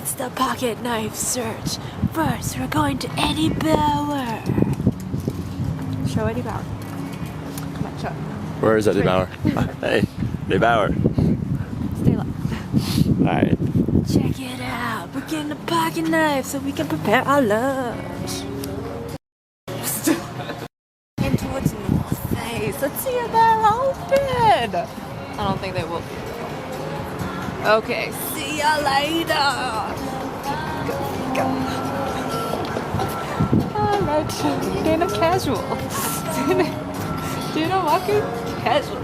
It's the pocket knife search. First, we're going to Eddie Bauer. Show Eddie Bauer. Come on, show. Where is Eddie Bauer? Hey, Eddie Bauer. Stay low. Alright. Check it out. We're getting a pocket knife so we can prepare our lunch. And towards North Face. Let's see if they're open. I don't think they will be. Okay, see ya later. Go. Alright, Dana casual. Dana walking casual.